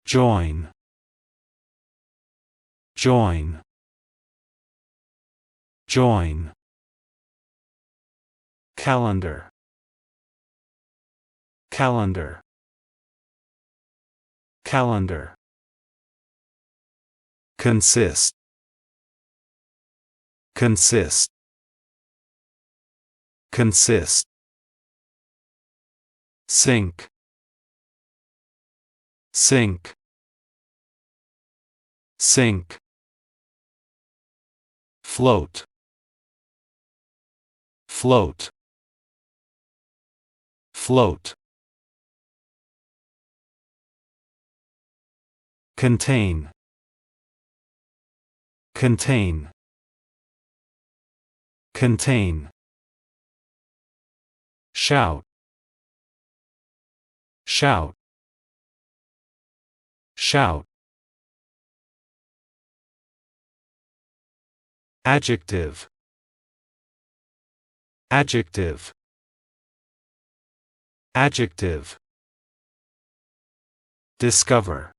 join, join, join. Calendar, calendar, calendar. Consist, consist, consist. Sink, sink, sink. Float, float, float. Contain, contain, contain. Shout, shout, shout. Adjective, adjective, adjective. Discover,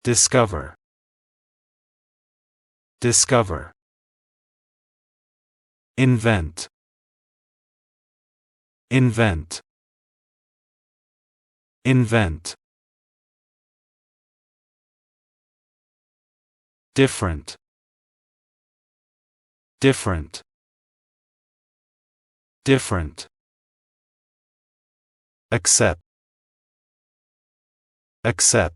discover, discover. Invent, invent, invent. Different, different, different. Accept, accept,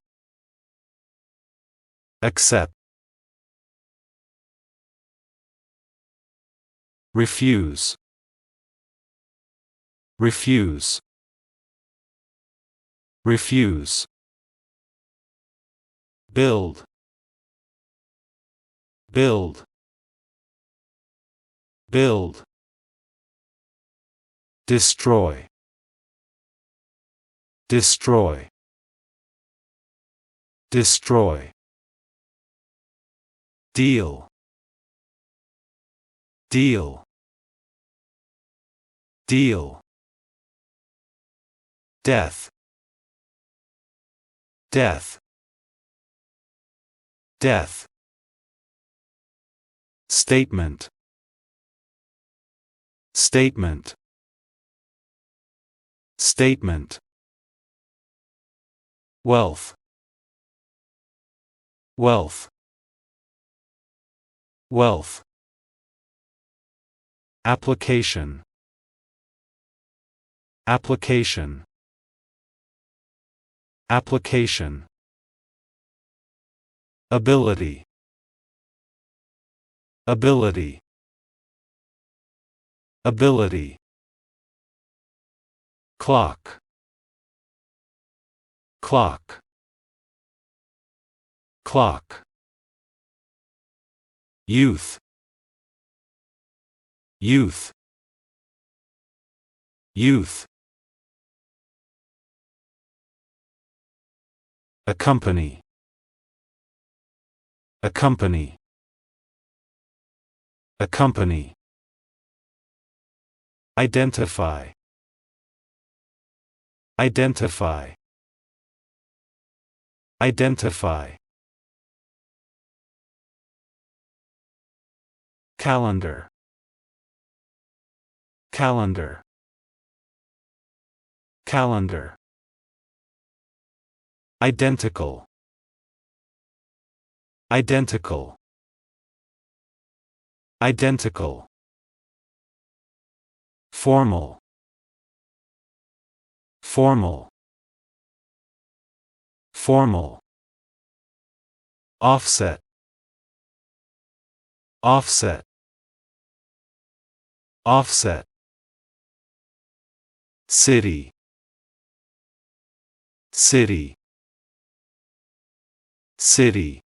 accept. Refuse, refuse, refuse. Build, build, build. Destroy, destroy, destroy. Deal, deal, deal. Death, death, death. Statement, statement, statement. Wealth, wealth, wealth. Application, application, application. Ability, ability, ability. Clock, clock, clock. Youth, youth, youth. Accompany, accompany, accompany. Identify, identify, identify. Calendar, calendar, calendar. Identical, identical, identical. Formal, formal, formal. Offset, offset, offset. City, city, city.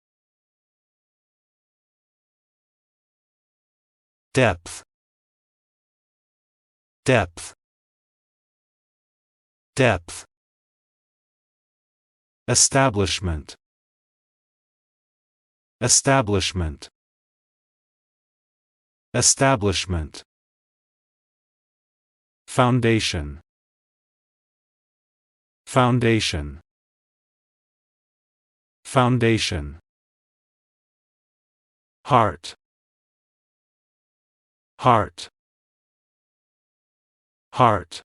Depth, depth, depth. Establishment, establishment, establishment. Foundation, foundation, foundation, heart, heart, heart,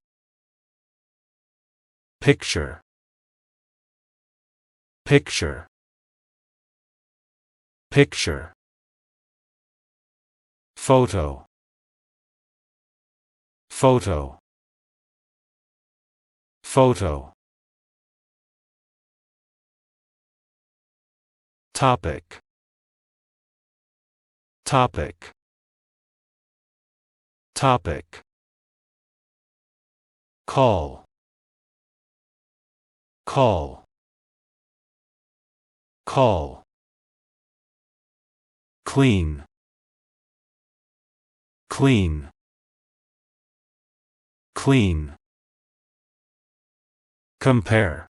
picture, picture, picture, photo, photo, photo, topic, topic, topic, call, call, call, clean, clean, clean, compare,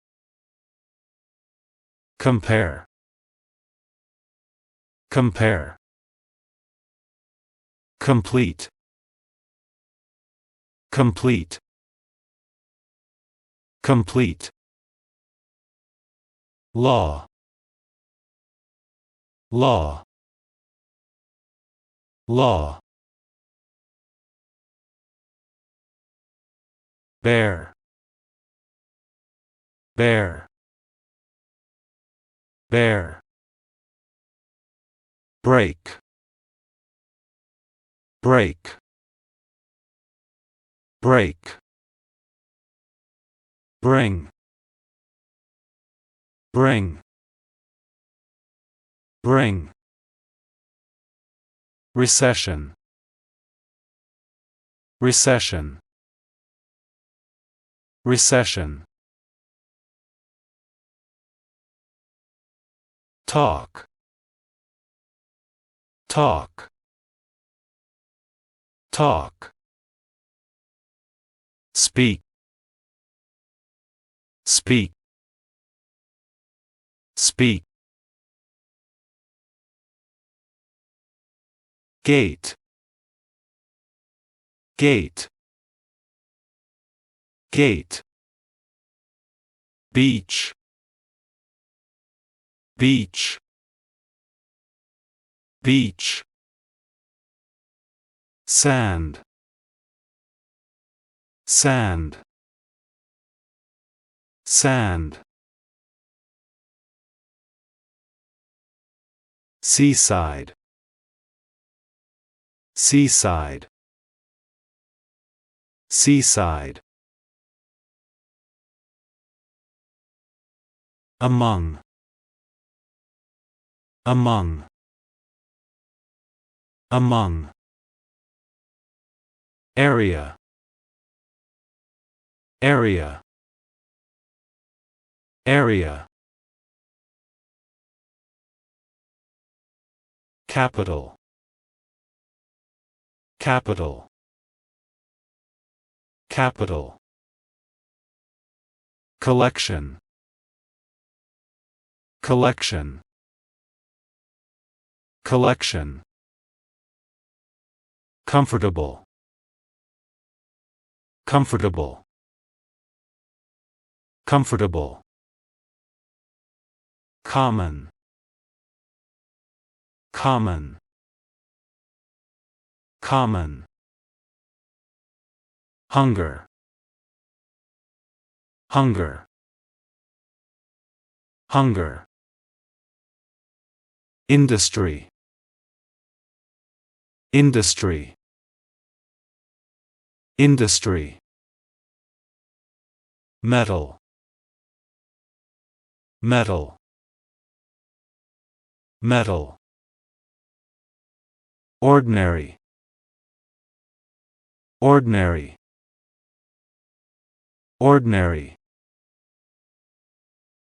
compare, compare, complete, complete, complete, law, law, law, bear, bear, bear, break, break, break, bring, bring, bring, recession, recession, recession, talk, talk, talk, speak, speak, speak, gate, gate, gate, beach, beach, beach, sand, sand, sand, seaside, seaside, seaside, among, among, among, area, area, area, capital, capital, capital, collection, collection, collection, comfortable, comfortable, comfortable, common, common, common, hunger, hunger, hunger, industry, industry, industry, metal, metal, metal, ordinary, ordinary, ordinary,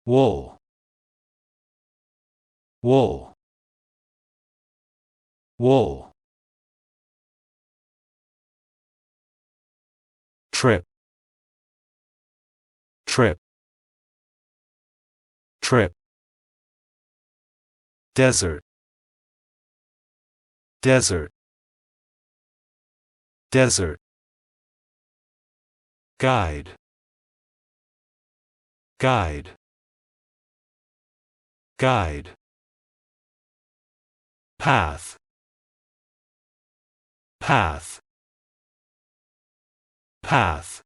wool, wool, wool, trip, trip, trip, desert, desert, desert, guide, guide, guide, path, path, path,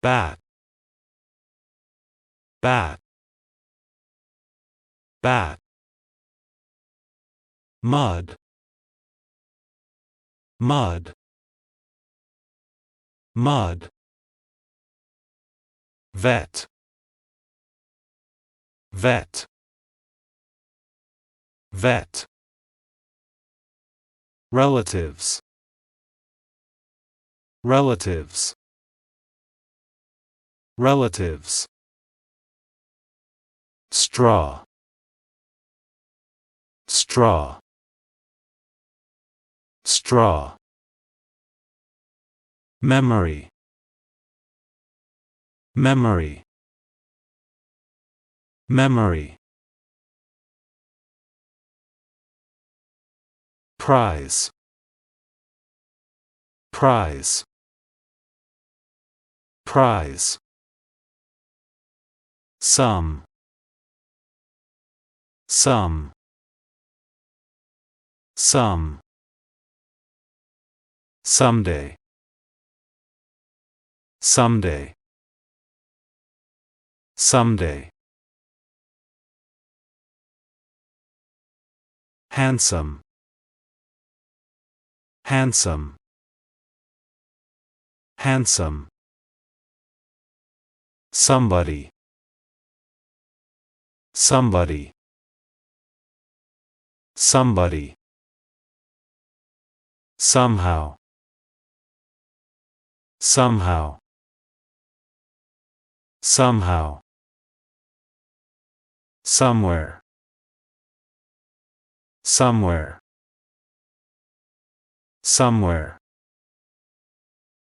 bat, bat, bat, mud, mud, mud, vet, vet, vet, relatives, relatives, relatives, straw, straw, straw, memory, memory, memory, prize, prize, prize, some, some, some, someday, someday, someday, handsome, handsome, handsome, somebody, somebody, somebody, somehow, somehow, somehow, somewhere, somewhere, somewhere,